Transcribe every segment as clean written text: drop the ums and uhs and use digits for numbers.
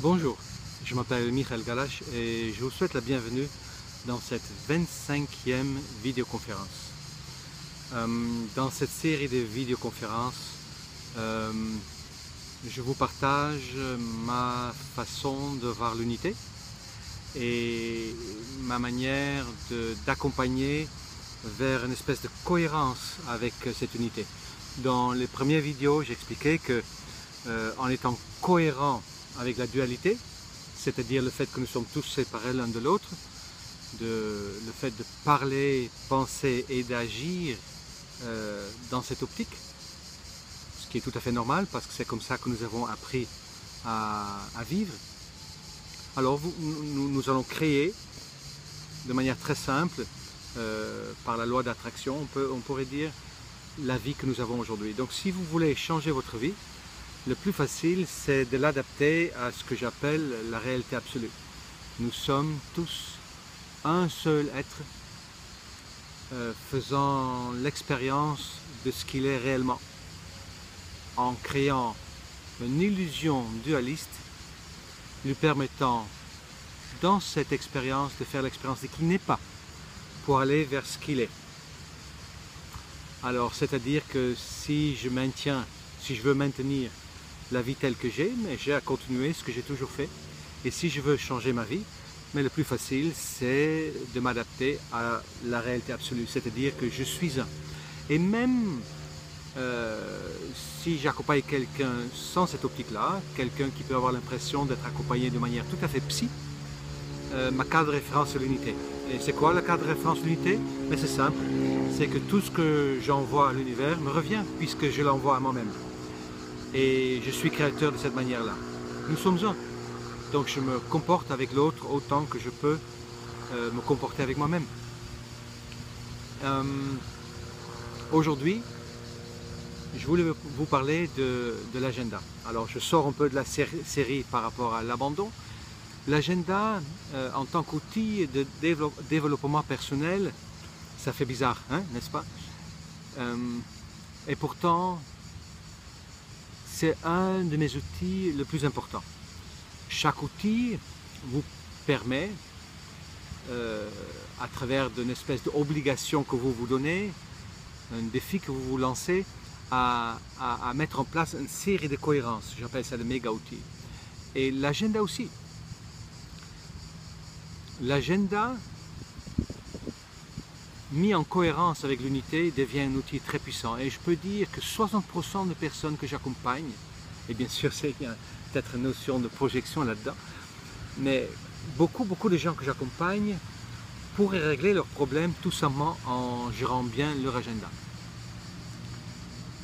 Bonjour, je m'appelle Michael Galash et je vous souhaite la bienvenue dans cette 25e vidéoconférence. Dans cette série de vidéoconférences, je vous partage ma façon de voir l'unité et ma manière d'accompagner vers une espèce de cohérence avec cette unité. Dans les premières vidéos, j'expliquais que en étant cohérent avec la dualité, c'est-à-dire le fait que nous sommes tous séparés l'un de l'autre, le fait de parler, penser et d'agir dans cette optique, ce qui est tout à fait normal parce que c'est comme ça que nous avons appris à vivre. Alors nous allons créer de manière très simple, par la loi d'attraction, on pourrait dire, la vie que nous avons aujourd'hui. Donc si vous voulez changer votre vie, le plus facile, c'est de l'adapter à ce que j'appelle la réalité absolue. Nous sommes tous un seul être faisant l'expérience de ce qu'il est réellement, en créant une illusion dualiste lui permettant dans cette expérience de faire l'expérience de ce qu'il n'est pas pour aller vers ce qu'il est. Alors c'est-à-dire que si je veux maintenir la vie telle que j'ai, mais j'ai à continuer ce que j'ai toujours fait. Et si je veux changer ma vie, mais le plus facile, c'est de m'adapter à la réalité absolue, c'est-à-dire que je suis un. Et même si j'accompagne quelqu'un sans cette optique-là, quelqu'un qui peut avoir l'impression d'être accompagné de manière tout à fait psy, ma carte de référence c'est l'unité. Et c'est quoi la carte de référence l'unité? Mais c'est simple, c'est que tout ce que j'envoie à l'univers me revient puisque je l'envoie à moi-même. Et je suis créateur de cette manière-là. Nous sommes un. Donc je me comporte avec l'autre autant que je peux me comporter avec moi-même. Aujourd'hui, je voulais vous parler de l'agenda. Alors je sors un peu de la série par rapport à l'abandon. L'agenda, en tant qu'outil de développement personnel, ça fait bizarre, hein, n'est-ce pas? Et pourtant, c'est un de mes outils les plus importants. Chaque outil vous permet, à travers d'une espèce d'obligation que vous vous donnez, un défi que vous vous lancez, à mettre en place une série de cohérences. J'appelle ça le méga outil. Et l'agenda aussi. L'agenda, mis en cohérence avec l'unité, devient un outil très puissant. Et je peux dire que 60% de personnes que j'accompagne, et bien sûr il y a peut-être une notion de projection là-dedans, mais beaucoup de gens que j'accompagne pourraient régler leurs problèmes tout simplement en gérant bien leur agenda.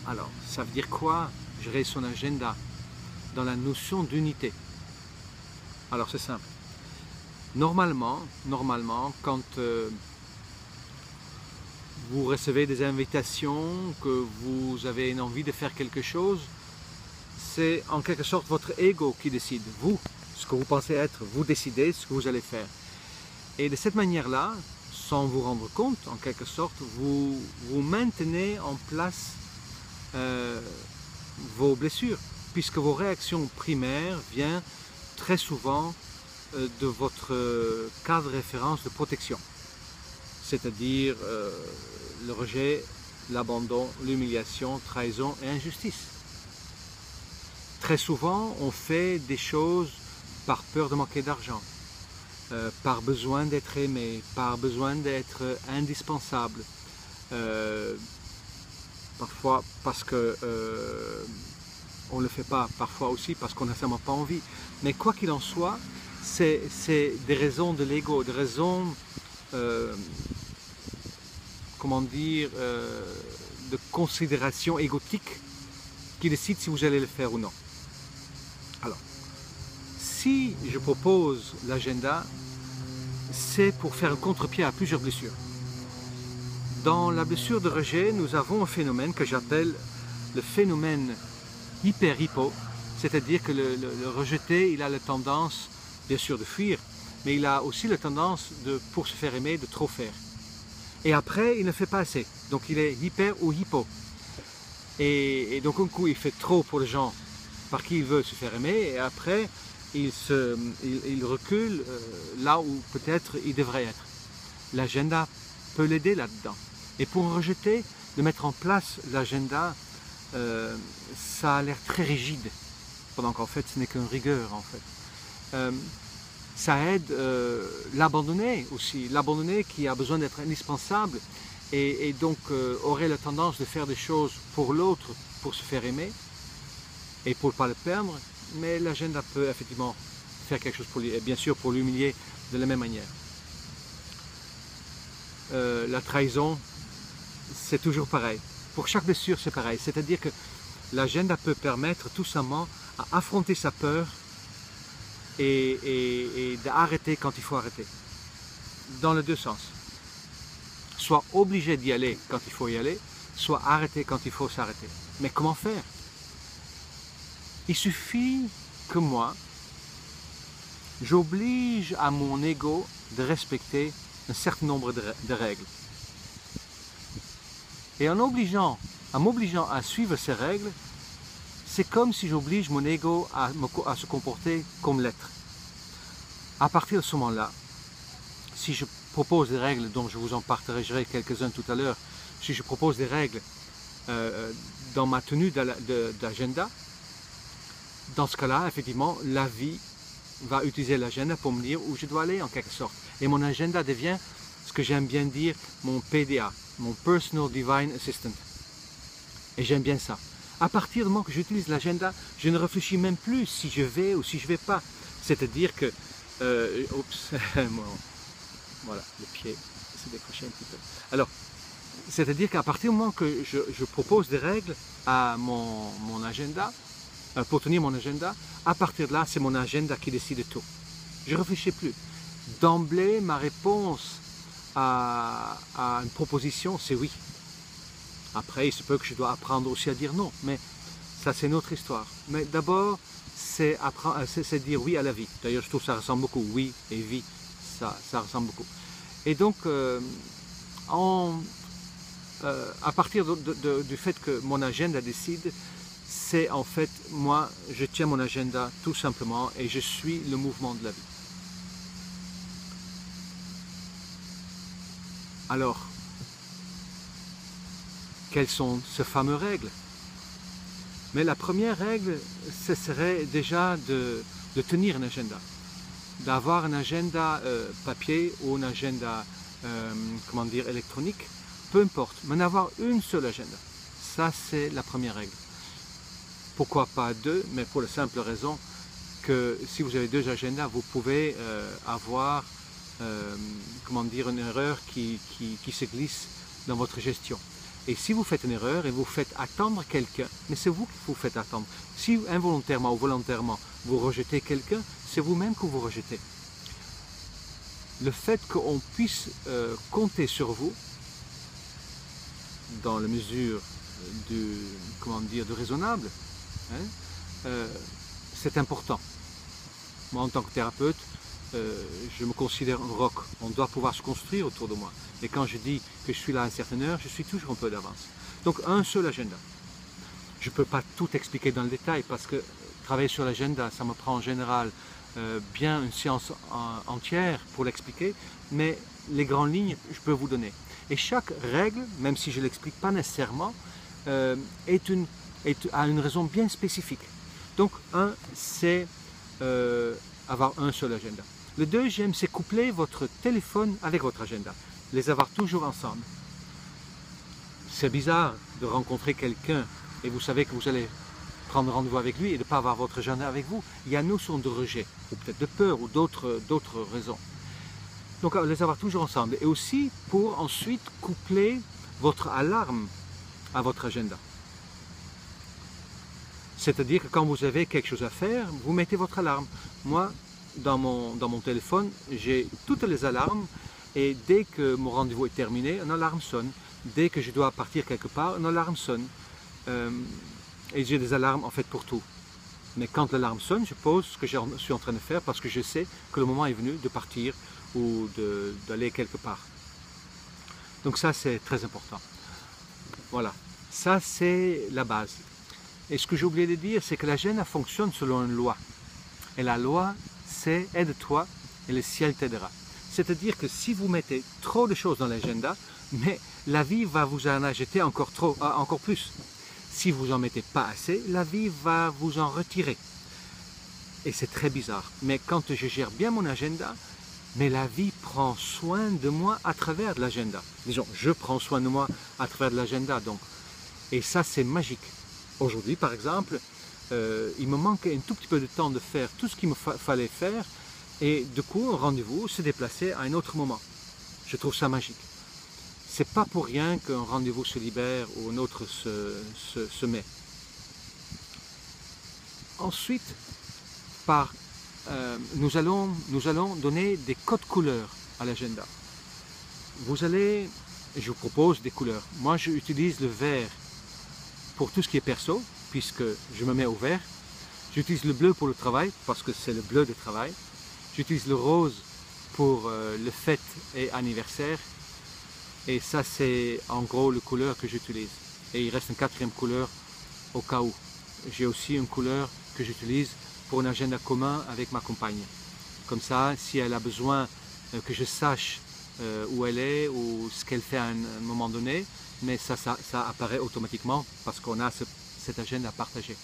Alors, ça veut dire quoi, gérer son agenda dans la notion d'unité? Alors c'est simple. Normalement, quand vous recevez des invitations, que vous avez une envie de faire quelque chose, c'est en quelque sorte votre ego qui décide. Vous, ce que vous pensez être, vous décidez ce que vous allez faire. Et de cette manière-là, sans vous rendre compte, en quelque sorte, vous maintenez en place vos blessures, puisque vos réactions primaires viennent très souvent de votre cadre de référence de protection, c'est-à-dire le rejet, l'abandon, l'humiliation, trahison et injustice. Très souvent, on fait des choses par peur de manquer d'argent, par besoin d'être aimé, par besoin d'être indispensable, parfois parce que on ne le fait pas, parfois aussi parce qu'on n'a simplement pas envie. Mais quoi qu'il en soit, c'est des raisons de l'ego, des raisons, comment dire, de considération égotique qui décident si vous allez le faire ou non. Alors, si je propose l'agenda, c'est pour faire un contre-pied à plusieurs blessures. Dans la blessure de rejet, nous avons un phénomène que j'appelle le phénomène hyper-hypo, c'est-à-dire que le rejeté, il a la tendance, bien sûr, de fuir, mais il a aussi la tendance, pour se faire aimer, de trop faire. Et après, il ne fait pas assez, donc il est hyper ou hypo. Et donc un coup, il fait trop pour les gens par qui il veut se faire aimer, et après, il recule là où peut-être il devrait être. L'agenda peut l'aider là-dedans. Et pour rejeter, de mettre en place l'agenda, ça a l'air très rigide, pendant qu'en fait ce n'est qu'une rigueur en fait. Ça aide l'abandonné aussi, l'abandonné qui a besoin d'être indispensable et donc aurait la tendance de faire des choses pour l'autre, pour se faire aimer et pour ne pas le perdre, mais l'agenda peut effectivement faire quelque chose pour lui, et bien sûr pour l'humilier de la même manière. La trahison, c'est toujours pareil. Pour chaque blessure, c'est pareil. C'est-à-dire que l'agenda peut permettre tout simplement à affronter sa peur et d'arrêter quand il faut arrêter. Dans les deux sens. Soit obligé d'y aller quand il faut y aller, soit arrêter quand il faut s'arrêter. Mais comment faire? Il suffit que moi, j'oblige à mon ego de respecter un certain nombre de règles. Et en m'obligeant à suivre ces règles, c'est comme si j'oblige mon ego à se comporter comme l'être. À partir de ce moment-là, si je propose des règles, dont je vous en partagerai quelques-unes tout à l'heure, si je propose des règles dans ma tenue d'agenda, dans ce cas-là, effectivement, la vie va utiliser l'agenda pour me dire où je dois aller en quelque sorte. Et mon agenda devient ce que j'aime bien dire mon PDA, mon Personal Divine Assistant. Et j'aime bien ça. À partir du moment que j'utilise l'agenda, je ne réfléchis même plus si je vais ou si je ne vais pas. C'est-à-dire que... oups, voilà, le pied s'est décroché un petit peu. Alors, c'est-à-dire qu'à partir du moment que je propose des règles à mon agenda, pour tenir mon agenda, à partir de là, c'est mon agenda qui décide de tout. Je ne réfléchis plus. D'emblée, ma réponse à une proposition, c'est oui. Après, il se peut que je dois apprendre aussi à dire non, mais ça, c'est une autre histoire. Mais d'abord, c'est dire oui à la vie. D'ailleurs, je trouve que ça ressemble beaucoup. Oui et vie, ça ressemble beaucoup. Et donc, à partir du fait que mon agenda décide, c'est en fait, moi, je tiens mon agenda tout simplement et je suis le mouvement de la vie. Alors, quelles sont ces fameuses règles? Mais la première règle, ce serait déjà de tenir un agenda. D'avoir un agenda papier ou un agenda, comment dire, électronique, peu importe, mais d'avoir une seule agenda. Ça, c'est la première règle. Pourquoi pas deux? Mais pour la simple raison que si vous avez deux agendas, vous pouvez avoir, comment dire, une erreur qui se glisse dans votre gestion. Et si vous faites une erreur et vous faites attendre quelqu'un, mais c'est vous qui vous faites attendre. Si involontairement ou volontairement vous rejetez quelqu'un, c'est vous-même que vous rejetez. Le fait qu'on puisse compter sur vous, dans la mesure du raisonnable, hein, c'est important. Moi, en tant que thérapeute, je me considère un roc. On doit pouvoir se construire autour de moi. Et quand je dis que je suis là à une certaine heure, je suis toujours un peu d'avance. Donc, un seul agenda. Je ne peux pas tout expliquer dans le détail parce que travailler sur l'agenda, ça me prend en général bien une séance entière pour l'expliquer, mais les grandes lignes, je peux vous donner. Et chaque règle, même si je ne l'explique pas nécessairement, a une raison bien spécifique. Donc, c'est avoir un seul agenda. Le deuxième, c'est coupler votre téléphone avec votre agenda, les avoir toujours ensemble. C'est bizarre de rencontrer quelqu'un et vous savez que vous allez prendre rendez-vous avec lui et de ne pas avoir votre agenda avec vous. Il y a une notion de rejet, ou peut-être de peur, ou d'autres raisons. Donc, les avoir toujours ensemble. Et aussi pour ensuite coupler votre alarme à votre agenda. C'est-à-dire que quand vous avez quelque chose à faire, vous mettez votre alarme. Moi, dans mon téléphone, j'ai toutes les alarmes et dès que mon rendez-vous est terminé, une alarme sonne. Dès que je dois partir quelque part, une alarme sonne. Et j'ai des alarmes en fait pour tout. Mais quand l'alarme sonne, je pose ce que je suis en train de faire parce que je sais que le moment est venu de partir ou d'aller quelque part. Donc ça, c'est très important. Voilà, ça c'est la base. Et ce que j'ai oublié de dire, c'est que l'agenda fonctionne selon une loi. Et la loi, c'est aide-toi et le ciel t'aidera. C'est-à-dire que si vous mettez trop de choses dans l'agenda, mais la vie va vous en ajouter encore plus. Si vous en mettez pas assez, la vie va vous en retirer. Et c'est très bizarre. Mais quand je gère bien mon agenda, mais la vie prend soin de moi à travers de l'agenda. Disons, je prends soin de moi à travers de l'agenda. Donc, et ça, c'est magique. Aujourd'hui, par exemple, il me manquait un tout petit peu de temps de faire tout ce qu'il me fallait faire. Et du coup, un rendez-vous se déplaçait à un autre moment. Je trouve ça magique. C'est pas pour rien qu'un rendez-vous se libère ou un autre se met. Ensuite, nous allons donner des codes couleurs à l'agenda. Je vous propose des couleurs. Moi, j'utilise le vert pour tout ce qui est perso, puisque je me mets au vert. J'utilise le bleu pour le travail, parce que c'est le bleu de travail. J'utilise le rose pour le fête et anniversaire. Et ça, c'est en gros les couleurs que j'utilise. Et il reste une quatrième couleur au cas où. J'ai aussi une couleur que j'utilise pour un agenda commun avec ma compagne. Comme ça, si elle a besoin que je sache où elle est ou ce qu'elle fait à un moment donné, mais ça apparaît automatiquement parce qu'on a cet agenda partagé.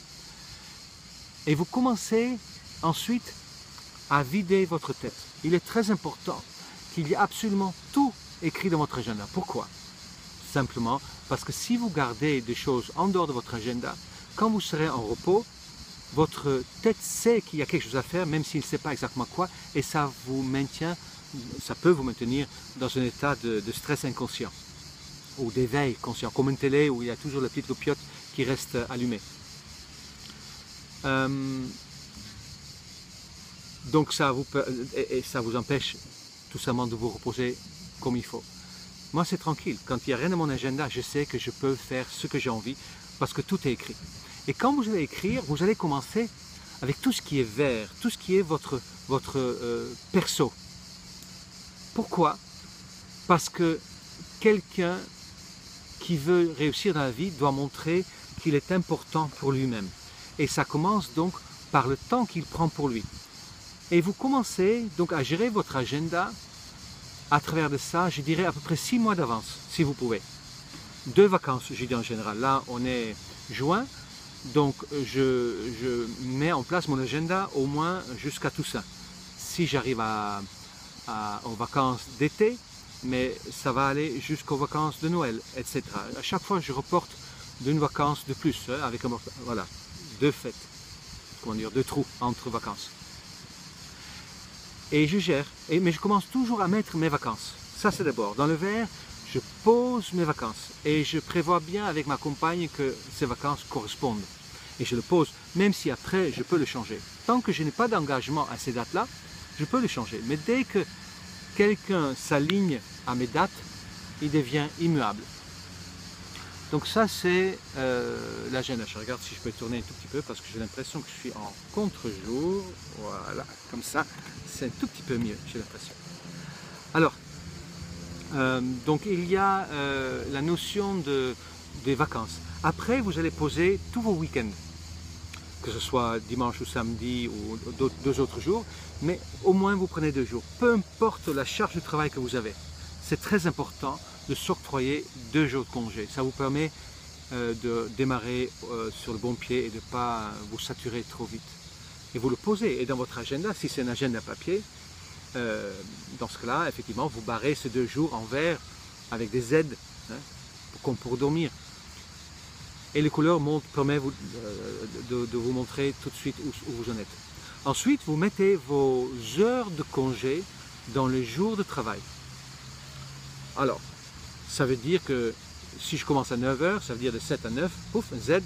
Et vous commencez ensuite à vider votre tête. Il est très important qu'il y ait absolument tout écrit dans votre agenda. Pourquoi? Simplement parce que si vous gardez des choses en dehors de votre agenda, quand vous serez en repos, votre tête sait qu'il y a quelque chose à faire, même s'il ne sait pas exactement quoi, et ça peut vous maintenir dans un état de stress inconscient ou d'éveil conscient, comme une télé où il y a toujours la petite loupiote qui reste allumée. Donc ça vous empêche tout simplement de vous reposer comme il faut. Moi, c'est tranquille. Quand il n'y a rien dans mon agenda, je sais que je peux faire ce que j'ai envie parce que tout est écrit. Et quand vous allez écrire, vous allez commencer avec tout ce qui est vert, tout ce qui est votre perso. Pourquoi? Parce que quelqu'un qui veut réussir dans la vie doit montrer qu'il est important pour lui-même. Et ça commence donc par le temps qu'il prend pour lui. Et vous commencez donc à gérer votre agenda à travers de ça, je dirais à peu près 6 mois d'avance, si vous pouvez. 2 vacances, je dis en général. Là, on est juin, donc je mets en place mon agenda au moins jusqu'à Toussaint. Si j'arrive aux vacances d'été, mais ça va aller jusqu'aux vacances de Noël, etc. À chaque fois, je reporte d'une vacance de plus, avec voilà, 2 fêtes, 2 trous entre vacances. Et je gère, mais je commence toujours à mettre mes vacances. Ça, c'est d'abord. Dans le vert, je pose mes vacances et je prévois bien avec ma compagne que ces vacances correspondent. Et je le pose, même si après, je peux le changer. Tant que je n'ai pas d'engagement à ces dates-là, je peux le changer. Mais dès que quelqu'un s'aligne à mes dates, il devient immuable. Donc ça, c'est l'agenda. Je regarde si je peux tourner un tout petit peu parce que j'ai l'impression que je suis en contre-jour. Voilà, comme ça, c'est un tout petit peu mieux, j'ai l'impression. Alors, donc il y a la notion des vacances. Après, vous allez poser tous vos week-ends, que ce soit dimanche ou samedi ou 2 autres jours, mais au moins vous prenez 2 jours. Peu importe la charge de travail que vous avez, c'est très important de s'octroyer 2 jours de congé. Ça vous permet de démarrer sur le bon pied et de ne pas vous saturer trop vite. Et vous le posez. Et dans votre agenda, si c'est un agenda papier, dans ce cas-là, effectivement, vous barrez ces 2 jours en vert avec des aides pour dormir. Et les couleurs permettent de vous montrer tout de suite où vous en êtes. Ensuite, vous mettez vos heures de congé dans les jours de travail. Alors, ça veut dire que si je commence à 9 h, ça veut dire de 7 à 9, pouf, un Z,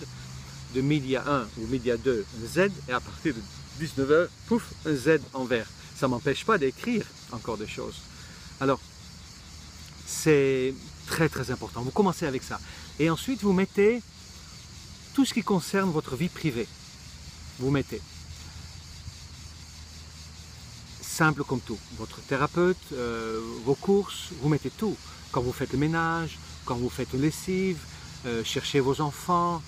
de midi à 1 ou midi à 2, un Z, et à partir de 19 h, pouf, un Z en vert. Ça ne m'empêche pas d'écrire encore des choses. Alors, c'est très très important. Vous commencez avec ça. Et ensuite, vous mettez tout ce qui concerne votre vie privée. Vous mettez simple comme tout. Votre thérapeute, vos courses, vous mettez tout. Quand vous faites le ménage, quand vous faites la lessive, cherchez vos enfants,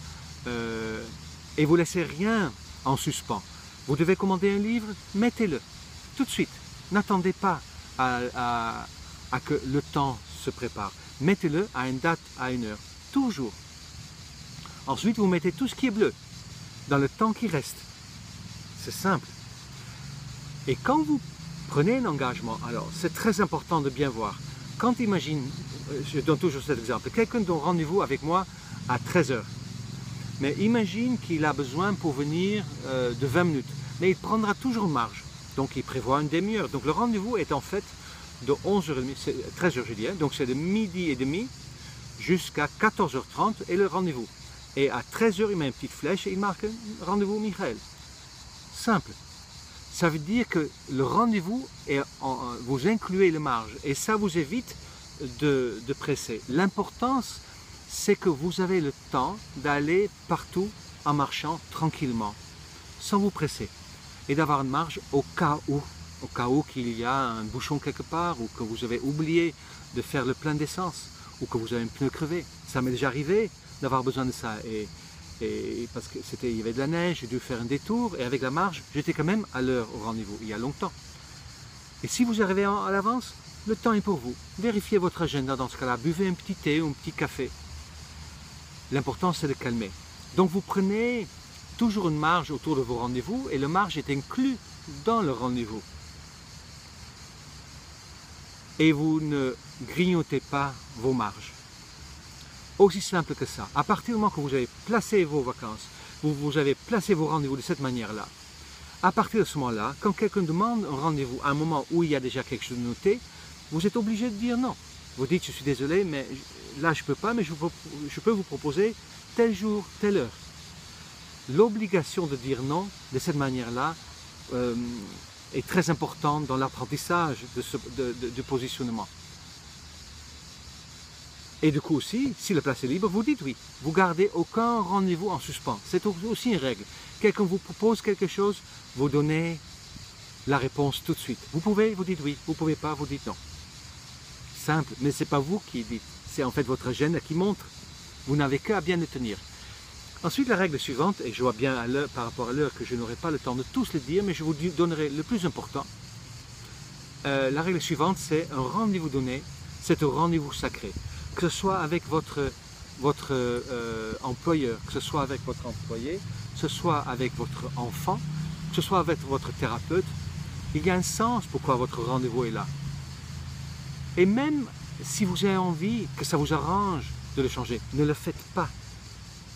et vous ne laissez rien en suspens. Vous devez commander un livre, mettez-le tout de suite. N'attendez pas à que le temps se prépare. Mettez-le à une date, à une heure, toujours. Ensuite, vous mettez tout ce qui est bleu dans le temps qui reste. C'est simple. Et quand vous prenez un engagement, alors c'est très important de bien voir. Quand imagine, je donne toujours cet exemple, quelqu'un donne rendez-vous avec moi à 13 heures. Mais imagine qu'il a besoin pour venir de 20 minutes. Mais il prendra toujours une marge. Donc il prévoit une demi-heure. Donc le rendez-vous est en fait de 11h30, 13h je dis, hein, donc c'est de midi et demi jusqu'à 14h30 et le rendez-vous. Et à 13h il met une petite flèche et il marque rendez-vous Michael. Simple. Ça veut dire que le rendez-vous, vous incluez le marge et ça vous évite de presser. L'importance, c'est que vous avez le temps d'aller partout en marchant tranquillement, sans vous presser. Et d'avoir une marge au cas où qu'il y a un bouchon quelque part, ou que vous avez oublié de faire le plein d'essence, ou que vous avez un pneu crevé. Ça m'est déjà arrivé d'avoir besoin de ça. Et parce qu'il y avait de la neige, j'ai dû faire un détour, et avec la marge, j'étais quand même à l'heure au rendez-vous, il y a longtemps. Et si vous arrivez à l'avance, le temps est pour vous. Vérifiez votre agenda dans ce cas-là, buvez un petit thé ou un petit café. L'important, c'est de calmer. Donc vous prenez toujours une marge autour de vos rendez-vous, et le marge est inclus dans le rendez-vous. Et vous ne grignotez pas vos marges. Aussi simple que ça. À partir du moment que vous avez placé vos vacances, vous avez placé vos rendez-vous de cette manière-là, à partir de ce moment-là, quand quelqu'un demande un rendez-vous à un moment où il y a déjà quelque chose de noté, vous êtes obligé de dire non. Vous dites, je suis désolé, mais là je ne peux pas, mais je peux vous proposer tel jour, telle heure. L'obligation de dire non de cette manière-là est très importante dans l'apprentissage de positionnement. Et du coup aussi, si la place est libre, vous dites oui. Vous gardez aucun rendez-vous en suspens. C'est aussi une règle. Quelqu'un vous propose quelque chose, vous donnez la réponse tout de suite. Vous pouvez, vous dites oui. Vous ne pouvez pas, vous dites non. Simple, mais ce n'est pas vous qui dites. C'est en fait votre agenda qui montre. Vous n'avez qu'à bien le tenir. Ensuite, la règle suivante, et je vois bien par rapport à l'heure que je n'aurai pas le temps de tous le dire, mais je vous donnerai le plus important. La règle suivante, c'est un rendez-vous donné, c'est un rendez-vous sacré. Que ce soit avec votre employeur, que ce soit avec votre employé, que ce soit avec votre enfant, que ce soit avec votre thérapeute, il y a un sens pourquoi votre rendez-vous est là. Et même si vous avez envie que ça vous arrange de le changer, ne le faites pas.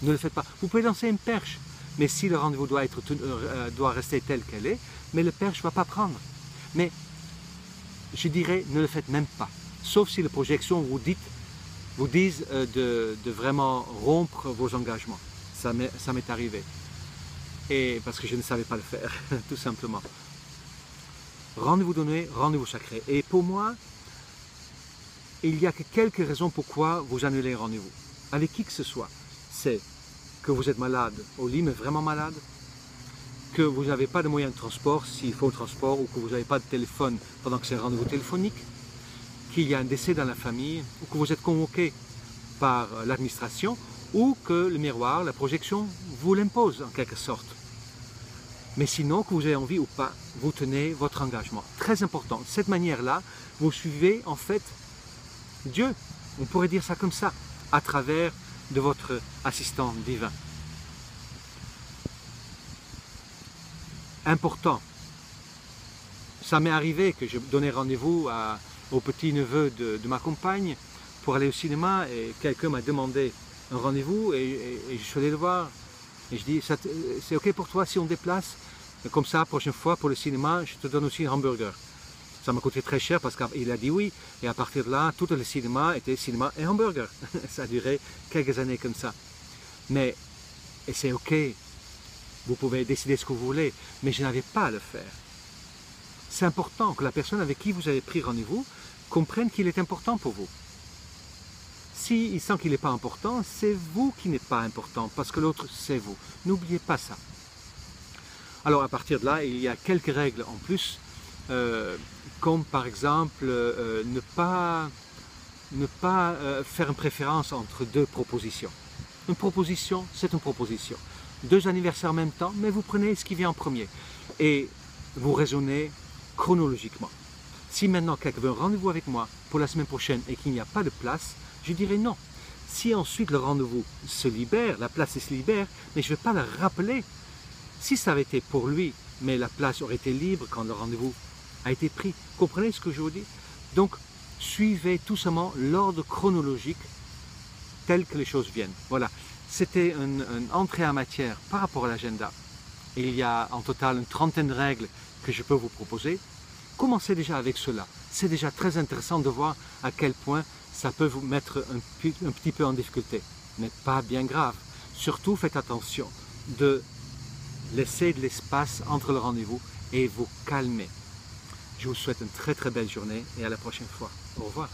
Ne le faites pas. Vous pouvez lancer une perche, mais si le rendez-vous doit rester tel qu'elle est, mais le perche ne va pas prendre. Mais je dirais, ne le faites même pas. Sauf si la projection vous disent de vraiment rompre vos engagements. Ça m'est arrivé. Et parce que je ne savais pas le faire, tout simplement. Rendez-vous donné, rendez-vous sacré. Et pour moi, il n'y a que quelques raisons pourquoi vous annulez un rendez-vous. Avec qui que ce soit. C'est que vous êtes malade au lit, mais vraiment malade. Que vous n'avez pas de moyen de transport, s'il faut le transport, ou que vous n'avez pas de téléphone pendant que c'est un rendez-vous téléphonique. Qu'il y a un décès dans la famille, ou que vous êtes convoqué par l'administration, ou que le miroir, la projection, vous l'impose en quelque sorte. Mais sinon, que vous ayez envie ou pas, vous tenez votre engagement. Très important. De cette manière-là, vous suivez en fait Dieu. On pourrait dire ça comme ça, à travers de votre assistant divin. Important. Ça m'est arrivé que je donnais rendez-vous au petit-neveu de ma compagne pour aller au cinéma et quelqu'un m'a demandé un rendez-vous et je suis allé le voir et je dis c'est ok pour toi si on déplace comme ça la prochaine fois pour le cinéma je te donne aussi un hamburger. Ça m'a coûté très cher parce qu'il a dit oui et à partir de là tout le cinéma était cinéma et hamburger. Ça a duré quelques années comme ça. Mais et c'est ok, vous pouvez décider ce que vous voulez, mais je n'avais pas à le faire. C'est important que la personne avec qui vous avez pris rendez-vous comprenne qu'il est important pour vous. S'il sent qu'il n'est pas important, c'est vous qui n'êtes pas important, parce que l'autre, c'est vous. N'oubliez pas ça. Alors à partir de là, il y a quelques règles en plus, comme par exemple ne pas faire une préférence entre deux propositions. Une proposition, c'est une proposition. 2 anniversaires en même temps, mais vous prenez ce qui vient en premier. Et vous raisonnez chronologiquement. Si maintenant quelqu'un veut un rendez-vous avec moi pour la semaine prochaine et qu'il n'y a pas de place, je dirais non. Si ensuite le rendez-vous se libère, la place se libère, mais je ne vais pas le rappeler. Si ça avait été pour lui, mais la place aurait été libre quand le rendez-vous a été pris. Comprenez ce que je vous dis? Donc, suivez tout simplement l'ordre chronologique tel que les choses viennent. Voilà, c'était une entrée en matière par rapport à l'agenda. Il y a en total une 30aine de règles que je peux vous proposer. Commencez déjà avec cela. C'est déjà très intéressant de voir à quel point ça peut vous mettre un petit peu en difficulté. Mais pas bien grave. Surtout faites attention de laisser de l'espace entre le rendez-vous et vous calmer. Je vous souhaite une très belle journée et à la prochaine fois. Au revoir.